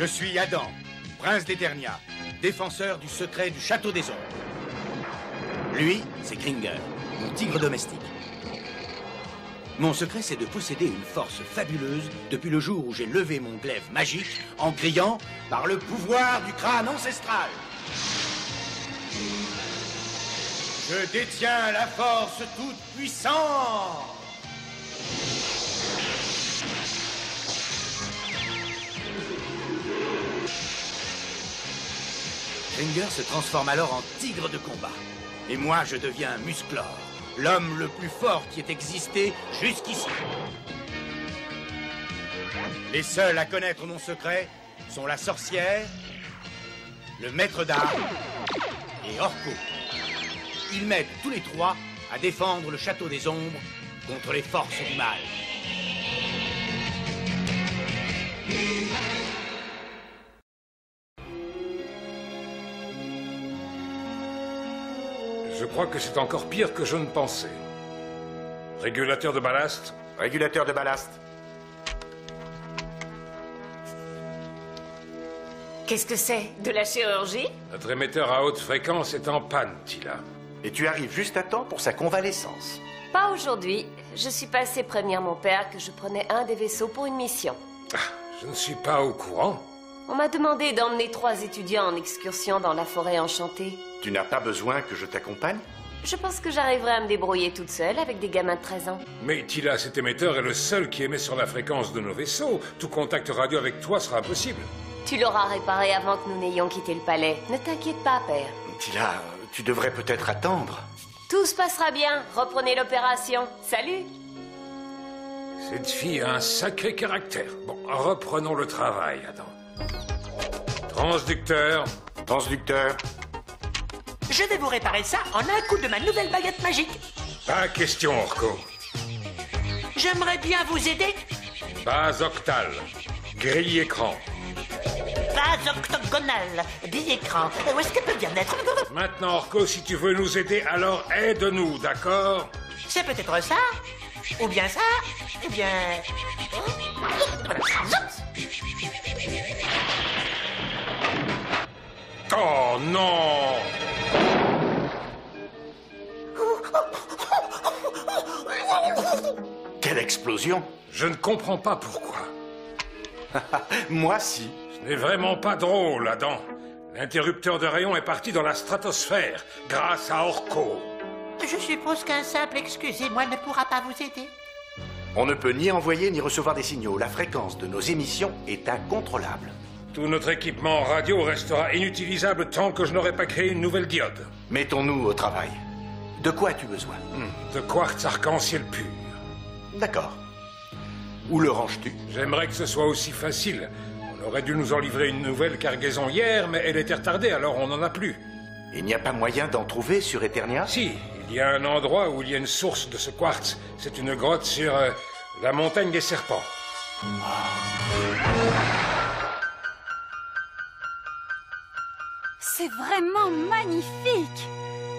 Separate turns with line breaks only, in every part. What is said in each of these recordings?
Je suis Adam, prince d'Eternia, défenseur du secret du château des ombres. Lui, c'est Kringer, mon tigre domestique. Mon secret, c'est de posséder une force fabuleuse depuis le jour où j'ai levé mon glaive magique en criant « Par le pouvoir du crâne ancestral !» Je détiens la force toute puissante. Kringer se transforme alors en tigre de combat. Et moi, je deviens Musclor, l'homme le plus fort qui ait existé jusqu'ici. Les seuls à connaître mon secret sont la sorcière, le maître d'armes et Orko. Ils m'aident tous les trois à défendre le château des ombres contre les forces du mal.
Je crois que c'est encore pire que je ne pensais. Régulateur de ballast?
Régulateur de ballast.
Qu'est-ce que c'est? De la chirurgie?
Notre émetteur à haute fréquence est en panne, Tila.
Et tu arrives juste à temps pour sa convalescence.
Pas aujourd'hui. Je suis passé prévenir mon père que je prenais un des vaisseaux pour une mission.
Ah, je ne suis pas au courant.
On m'a demandé d'emmener 3 étudiants en excursion dans la forêt enchantée.
Tu n'as pas besoin que je t'accompagne?
Je pense que j'arriverai à me débrouiller toute seule avec des gamins de 13 ans.
Mais Tila, cet émetteur est le seul qui émet sur la fréquence de nos vaisseaux. Tout contact radio avec toi sera impossible.
Tu l'auras réparé avant que nous n'ayons quitté le palais. Ne t'inquiète pas, père.
Tila, tu devrais peut-être attendre.
Tout se passera bien. Reprenez l'opération. Salut!
Cette fille a un sacré caractère. Bon, reprenons le travail, Adam. Transducteur.
Transducteur.
Je vais vous réparer ça en un coup de ma nouvelle baguette magique.
Pas question, Orko.
J'aimerais bien vous aider.
Base octale. Grille écran.
Base octogonale. Bi-écran. Où est-ce qu'elle peut bien être?
Maintenant, Orko, si tu veux nous aider, alors aide-nous, d'accord?
C'est peut-être ça. Ou bien ça. Ou bien...
Oh non!
Quelle explosion!
Je ne comprends pas pourquoi.
Moi, si.
Ce n'est vraiment pas drôle, Adam. L'interrupteur de rayon est parti dans la stratosphère, grâce à Orko.
Je suppose qu'un simple excusez-moi ne pourra pas vous aider.
On ne peut ni envoyer ni recevoir des signaux. La fréquence de nos émissions est incontrôlable.
Tout notre équipement radio restera inutilisable tant que je n'aurai pas créé une nouvelle diode.
Mettons-nous au travail. De quoi as-tu besoin?
De quartz arc-en-ciel pur.
D'accord. Où le ranges-tu?
J'aimerais que ce soit aussi facile. On aurait dû nous en livrer une nouvelle cargaison hier, mais elle était retardée, alors on n'en a plus.
Il n'y a pas moyen d'en trouver sur Eternia?
Si, il y a un endroit où il y a une source de ce quartz. C'est une grotte sur la montagne des serpents.
C'est vraiment magnifique!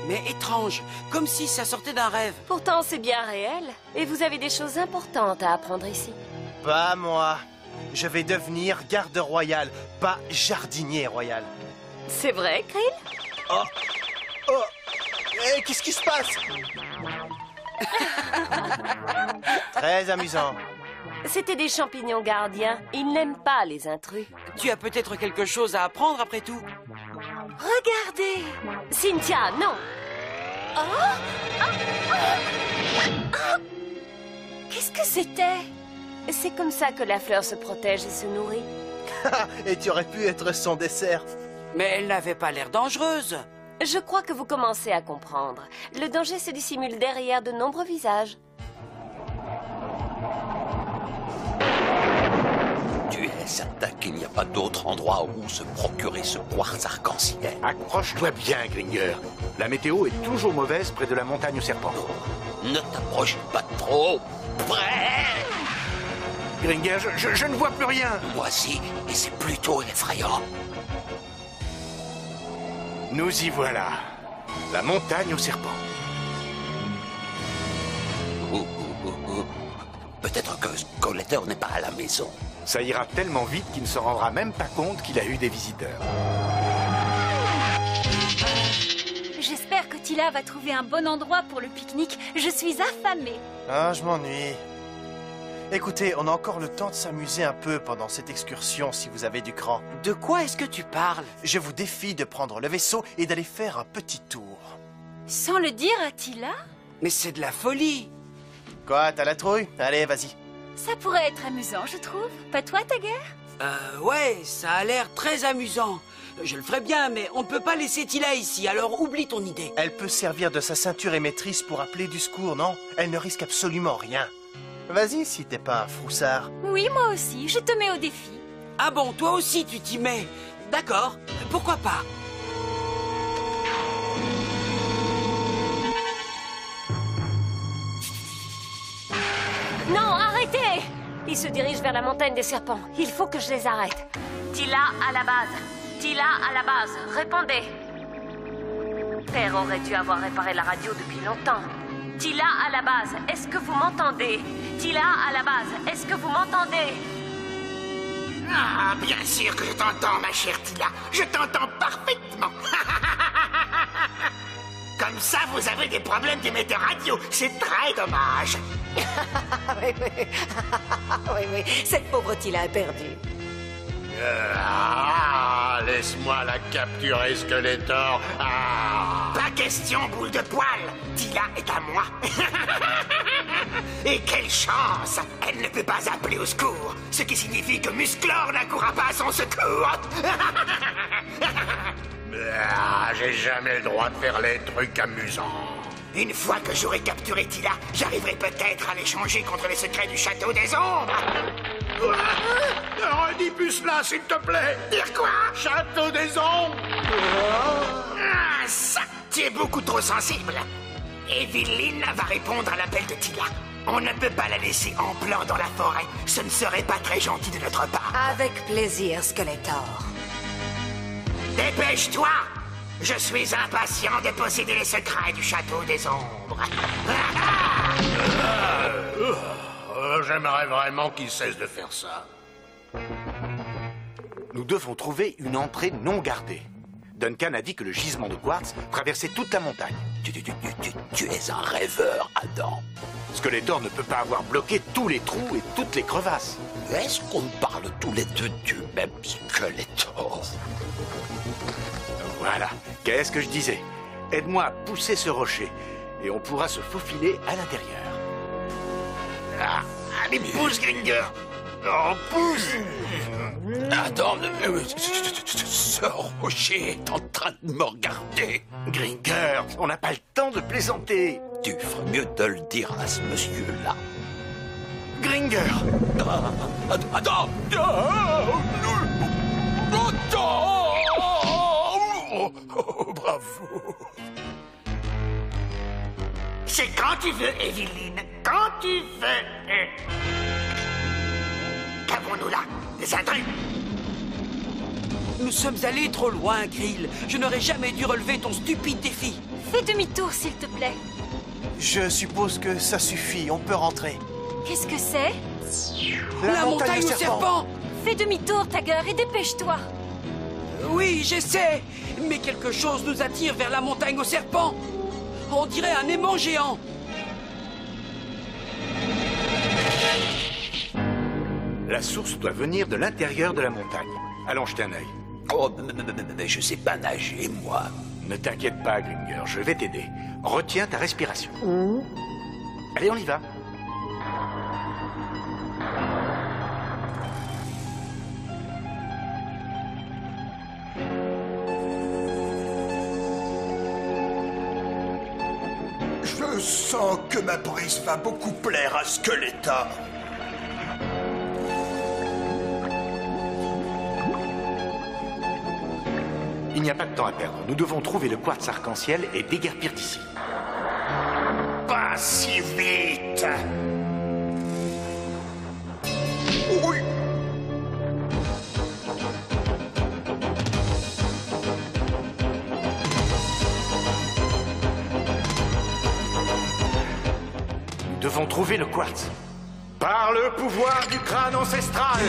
Mais étrange, comme si ça sortait d'un rêve.
Pourtant, c'est bien réel. Et vous avez des choses importantes à apprendre ici.
Pas moi. Je vais devenir garde royal, pas jardinier royal.
C'est vrai, Krill?
Oh! Oh! Hé, qu'est-ce qui se passe? Très amusant.
C'était des champignons gardiens. Ils n'aiment pas les intrus.
Tu as peut-être quelque chose à apprendre après tout.
Regardez! Cynthia, non! Qu'est-ce que c'était? C'est comme ça que la fleur se protège et se nourrit.
Et tu aurais pu être son dessert.
Mais elle n'avait pas l'air dangereuse.
Je crois que vous commencez à comprendre. Le danger se dissimule derrière de nombreux visages.
Tu es certain qu'il n'y a pas d'autre endroit où se procurer ce quartz arc-en-ciel?
Accroche-toi bien, Kringer. La météo est toujours mauvaise près de la montagne aux serpents.
Ne t'approche pas trop près.
Kringer, je ne vois plus rien.
Moi aussi, et c'est plutôt effrayant.
Nous y voilà. La montagne aux serpents.
Peut-être que Scolette directeur n'est pas à la maison.
Ça ira tellement vite qu'il ne se rendra même pas compte qu'il a eu des visiteurs.
J'espère que Tila va trouver un bon endroit pour le pique-nique. Je suis affamée.
Ah, je m'ennuie. Écoutez, on a encore le temps de s'amuser un peu pendant cette excursion si vous avez du cran.
De quoi est-ce que tu parles?
Je vous défie de prendre le vaisseau et d'aller faire un petit tour.
Sans le dire à Tila?
Mais c'est de la folie.
Quoi, t'as la trouille? Allez, vas-y.
Ça pourrait être amusant, je trouve. Pas toi, Tiger?
Ouais, ça a l'air très amusant. Je le ferais bien, mais on ne peut pas laisser Tila ici, alors oublie ton idée.
Elle peut servir de sa ceinture émettrice pour appeler du secours, non? Elle ne risque absolument rien. Vas-y, si t'es pas un froussard.
Oui, moi aussi. Je te mets au défi.
Ah bon, toi aussi tu t'y mets. D'accord, pourquoi pas?
Non, arrêtez! Ils se dirigent vers la montagne des serpents. Il faut que je les arrête. Tila à la base. Tila à la base. Répondez. Père aurait dû avoir réparé la radio depuis longtemps. Tila à la base. Est-ce que vous m'entendez? Tila à la base. Est-ce que vous m'entendez?
Ah, bien sûr que je t'entends, ma chère Tila. Je t'entends parfaitement. Comme ça, vous avez des problèmes d'émetteur radio. C'est très dommage.
Oui, cette pauvre Tila a perdu.
Laisse-moi la capturer, Skeletor.
Pas question, boule de poil. Tila est à moi. Et quelle chance! Elle ne peut pas appeler au secours. Ce qui signifie que Musclor n'accourra pas à son secours.
J'ai jamais le droit de faire les trucs amusants.
Une fois que j'aurai capturé Tila, j'arriverai peut-être à l'échanger contre les secrets du Château des Ombres.
Redis plus cela, s'il te plaît.
Dire quoi?
Château des Ombres.
Ah, ça, tu es beaucoup trop sensible. Evelyn va répondre à l'appel de Tila. On ne peut pas la laisser en plan dans la forêt. Ce ne serait pas très gentil de notre part.
Avec plaisir, Skeletor.
Dépêche-toi! Je suis impatient de posséder les secrets du Château des Ombres.
J'aimerais vraiment qu'il cesse de faire ça.
Nous devons trouver une entrée non gardée. Duncan a dit que le gisement de quartz traversait toute la montagne.
Tu es un rêveur, Adam.
Skeletor ne peut pas avoir bloqué tous les trous et toutes les crevasses.
Est-ce qu'on parle tous les deux du même Skeletor?
Voilà, qu'est-ce que je disais? Aide-moi à pousser ce rocher, et on pourra se faufiler à l'intérieur.
Allez, pousse, Gringer! Oh, pousse!
Adam, ce rocher est en train de me regarder.
Gringer, on n'a pas le temps de plaisanter.
Tu ferais mieux de le dire à ce monsieur-là.
Gringer!
Adam! Oh, bravo!
C'est quand tu veux, Evelyn. Quand tu veux. Qu'avons-nous là? Des intrus?
Nous sommes allés trop loin, Grill. Je n'aurais jamais dû relever ton stupide défi.
Fais demi-tour, s'il te plaît.
Je suppose que ça suffit, on peut rentrer.
Qu'est-ce que c'est?
La montagne aux serpents!
Fais demi-tour, Tiger, et dépêche-toi.
Oui, j'essaie. Mais quelque chose nous attire vers la montagne aux serpents. On dirait un aimant géant.
La source doit venir de l'intérieur de la montagne. Allons jeter un œil.
Oh, mais je sais pas nager, moi.
Ne t'inquiète pas, Gringer, je vais t'aider. Retiens ta respiration. Allez, on y va.
Je sens que ma brise va beaucoup plaire à Skeletor.
Il n'y a pas de temps à perdre. Nous devons trouver le quartz arc-en-ciel et déguerpir d'ici.
Pas si vite. Oui.
Nous devons trouver le quartz. Par le pouvoir du crâne ancestral.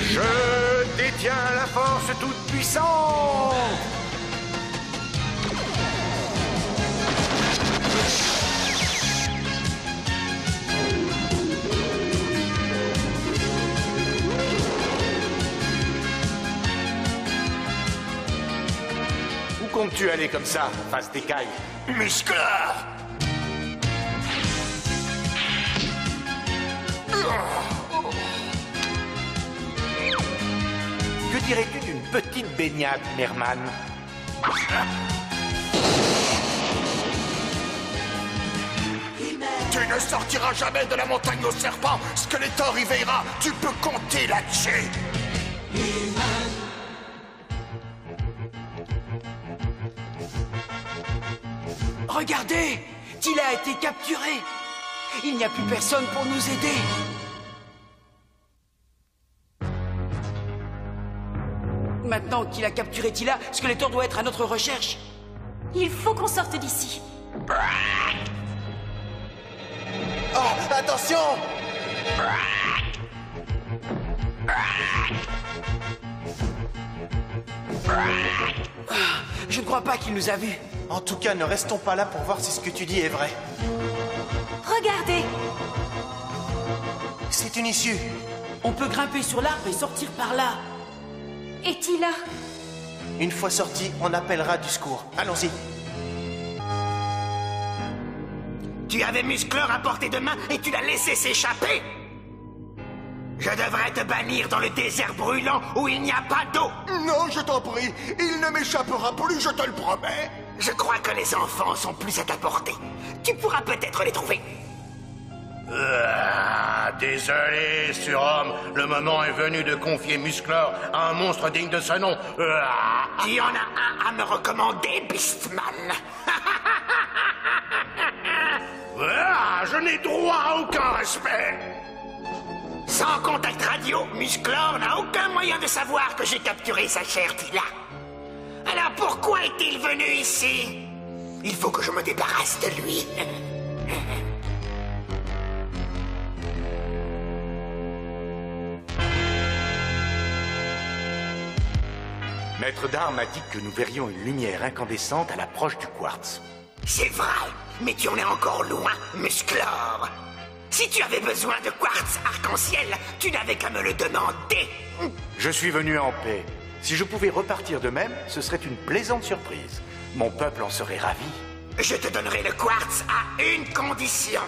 Je détiens la force toute puissante. Où comptes-tu aller comme ça, face d'écaille?
Muscleur!
Que dirais-tu d'une petite baignade, Merman?
Tu ne sortiras jamais de la montagne aux serpents. Skeletor y veillera. Tu peux compter là-dessus.
Regardez! Tila a été capturé! Il n'y a plus personne pour nous aider! Maintenant qu'il a capturé Tila, Skeletor doit être à notre recherche.
Il faut qu'on sorte d'ici.
Oh, attention!
Je ne crois pas qu'il nous a vus.
En tout cas, ne restons pas là pour voir si ce que tu dis est vrai.
Regardez!
C'est une issue.
On peut grimper sur l'arbre et sortir par là.
Et Tila?
Une fois sorti, on appellera du secours. Allons-y.
Tu avais Muscleur à portée de main et tu l'as laissé s'échapper. Je devrais te bannir dans le désert brûlant où il n'y a pas d'eau.
Non, je t'en prie. Il ne m'échappera plus, je te le promets.
Je crois que les enfants sont plus à ta portée. Tu pourras peut-être les trouver.
Désolé, surhomme. Le moment est venu de confier Musclor à un monstre digne de ce nom.
Il y en a un à me recommander, Beastman.
Je n'ai droit à aucun respect.
Sans contact radio, Musclor n'a aucun moyen de savoir que j'ai capturé sa chère Tila. Alors pourquoi est-il venu ici? Il faut que je me débarrasse de lui.
Maître d'armes a dit que nous verrions une lumière incandescente à l'approche du quartz.
C'est vrai, mais tu en es encore loin, Musclor. Si tu avais besoin de quartz arc-en-ciel, tu n'avais qu'à me le demander.
Je suis venu en paix. Si je pouvais repartir de même, ce serait une plaisante surprise. Mon peuple en serait ravi.
Je te donnerai le quartz à une condition.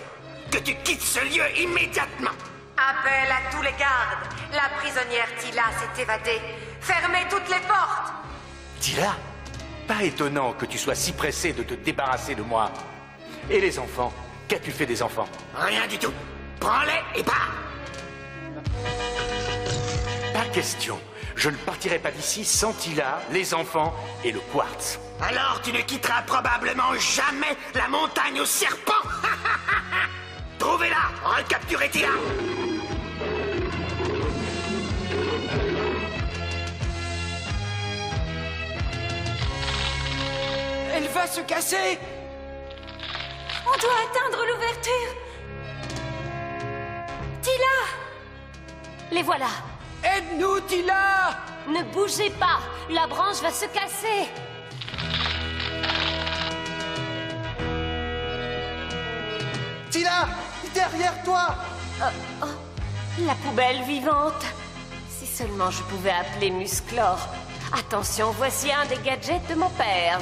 Que tu quittes ce lieu immédiatement.
Appel à tous les gardes. La prisonnière Tila s'est évadée. Fermez toutes les portes.
Tila, pas étonnant que tu sois si pressé de te débarrasser de moi. Et les enfants? Qu'as-tu fait des enfants?
Rien du tout. Prends-les et pars.
Pas question. Je ne partirai pas d'ici sans Tila, les enfants et le quartz.
Alors tu ne quitteras probablement jamais la montagne aux serpents. Trouvez-la, recapturez Tila.
Elle va se casser.
On doit atteindre l'ouverture. Tila!
Les voilà.
Aide-nous, Tila!
Ne bougez pas. La branche va se casser.
Tila! Derrière toi!
La poubelle vivante. Si seulement je pouvais appeler Musclor. Attention, voici un des gadgets de mon père.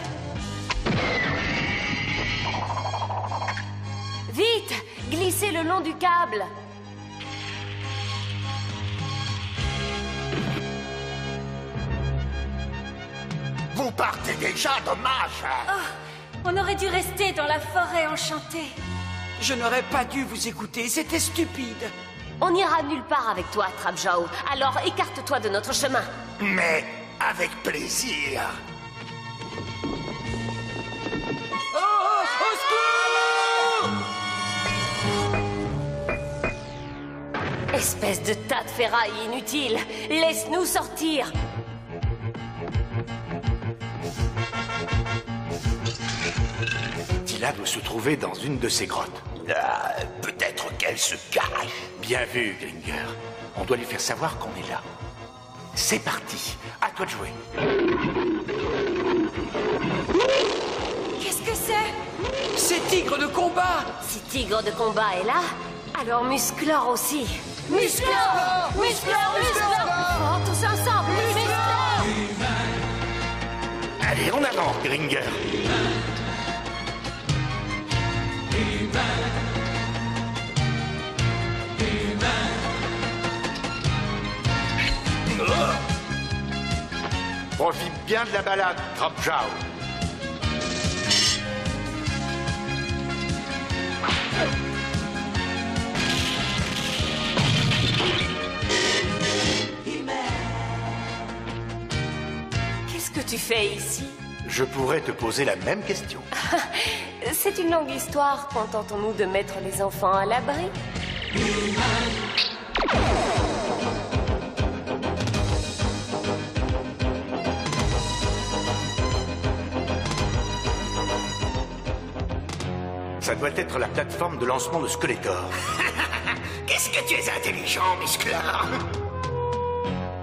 Vite! Glissez le long du câble.
Vous partez déjà, dommage.
On aurait dû rester dans la forêt enchantée.
Je n'aurais pas dû vous écouter, c'était stupide.
On n'ira nulle part avec toi, Trapjaw. Alors écarte-toi de notre chemin.
Mais avec plaisir.
Au secours!
Espèce de tas de ferraille inutile. Laisse-nous sortir.
Tila doit se trouver dans une de ces grottes.
Peut-être qu'elle se cache.
Bien vu, Gringer. On doit lui faire savoir qu'on est là. C'est parti. À toi de jouer.
Qu'est-ce que c'est?
C'est Tigre de combat!
Si Tigre de combat est là, alors Musclor aussi. Musclor! Musclor! Musclor! Plus fort, tous ensemble! Musclor!
Allez, en avant, Gringer. Profite bien de la balade, Dropjaw.
Qu'est-ce que tu fais ici?
Je pourrais te poser la même question.
C'est une longue histoire. Contentons-nous de mettre les enfants à l'abri?
Ça doit être la plateforme de lancement de Skeletor.
Qu'est-ce que tu es intelligent, Musclor.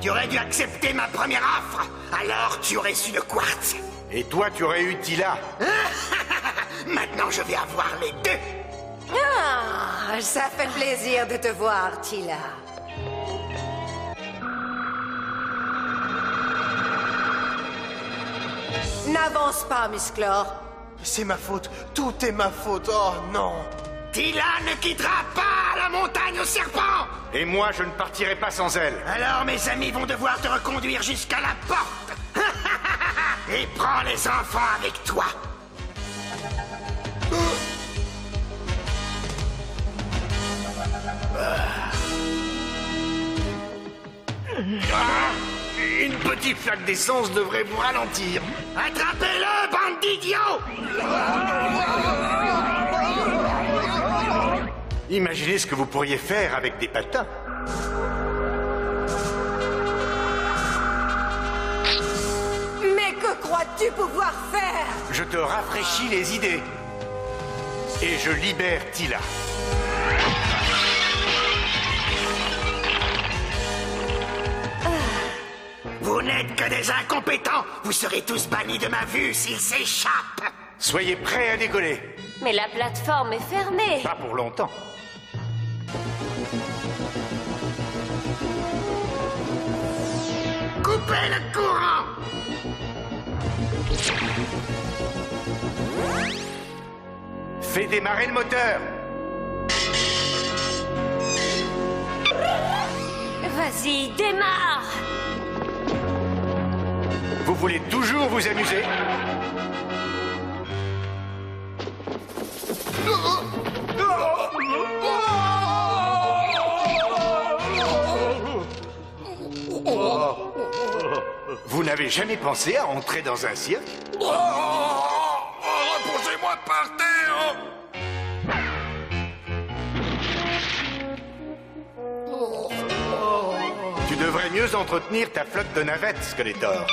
Tu aurais dû accepter ma première offre. Alors tu aurais su le quartz.
Et toi, tu aurais eu Tila.
Maintenant, je vais avoir les deux.
Ah, ça fait plaisir de te voir, Tila. N'avance pas, Musclor.
C'est ma faute. Tout est ma faute. Oh non.
Tila ne quittera pas la montagne au serpent.
Et moi, je ne partirai pas sans elle.
Alors mes amis vont devoir te reconduire jusqu'à la porte. Et prends les enfants avec toi.
Une petite flaque d'essence devrait vous ralentir.
Attrapez-le, bande d'idiots!
Imaginez ce que vous pourriez faire avec des patins.
Mais que crois-tu pouvoir faire?
Je te rafraîchis les idées. Et je libère Tila.
Vous n'êtes que des incompétents. Vous serez tous bannis de ma vue s'ils s'échappent.
Soyez prêts à décoller.
Mais la plateforme est fermée.
Pas pour longtemps.
Coupez le courant.
Fais démarrer le moteur.
Vas-y, démarre!
Vous voulez toujours vous amuser? Vous n'avez jamais pensé à entrer dans un cirque?
Reposez-moi par terre.
Tu devrais mieux entretenir ta flotte de navettes, Skeletor.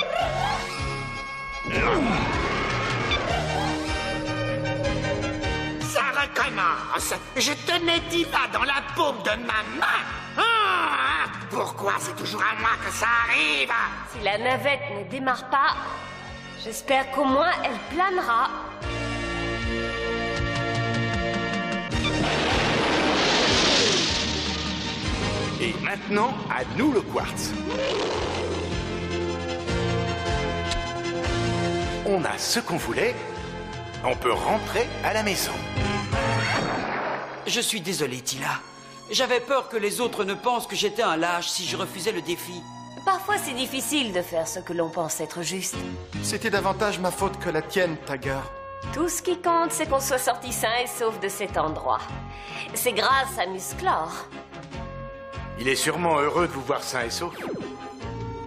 Ça recommence. Je tenais Tila dans la paume de ma main. Ah, pourquoi c'est toujours à moi que ça arrive?
Si la navette ne démarre pas, j'espère qu'au moins elle planera.
Et maintenant, à nous le quartz. On a ce qu'on voulait. On peut rentrer à la maison.
Je suis désolé, Tila. J'avais peur que les autres ne pensent que j'étais un lâche si je refusais le défi.
Parfois, c'est difficile de faire ce que l'on pense être juste.
C'était davantage ma faute que la tienne, Tiger.
Tout ce qui compte, c'est qu'on soit sorti sain et sauf de cet endroit. C'est grâce à Musclor.
Il est sûrement heureux de vous voir sain et sauf.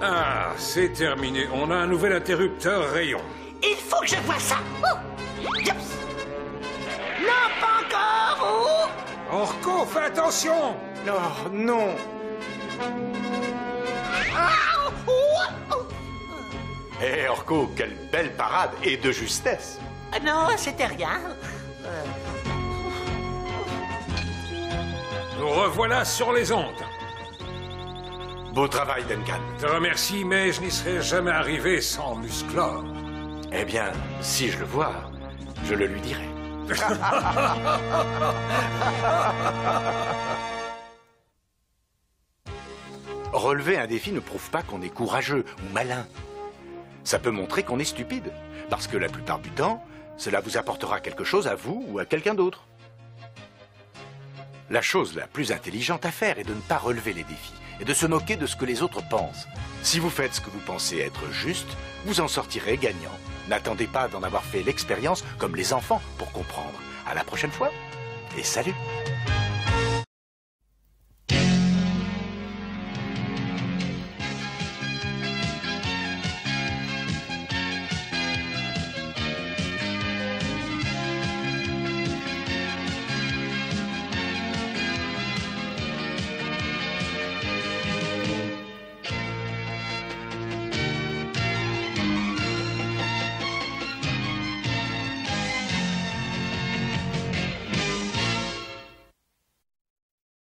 Ah, c'est terminé. On a un nouvel interrupteur rayon.
Il faut que je voie ça. Oh. Yups. Non, pas encore. Oh.
Orko, fais attention!
Oh, non. Hé, Orko, quelle belle parade et de justesse.
Non, c'était rien.
Nous revoilà sur les ondes.
Beau travail, Duncan.
Je te remercie, mais je n'y serais jamais arrivé sans Musclor.
Eh bien, si je le vois, je le lui dirai. Relever un défi ne prouve pas qu'on est courageux ou malin. Ça peut montrer qu'on est stupide, parce que la plupart du temps, cela vous apportera quelque chose à vous ou à quelqu'un d'autre. La chose la plus intelligente à faire est de ne pas relever les défis et de se moquer de ce que les autres pensent. Si vous faites ce que vous pensez être juste, vous en sortirez gagnant. N'attendez pas d'en avoir fait l'expérience comme les enfants pour comprendre. À la prochaine fois et salut!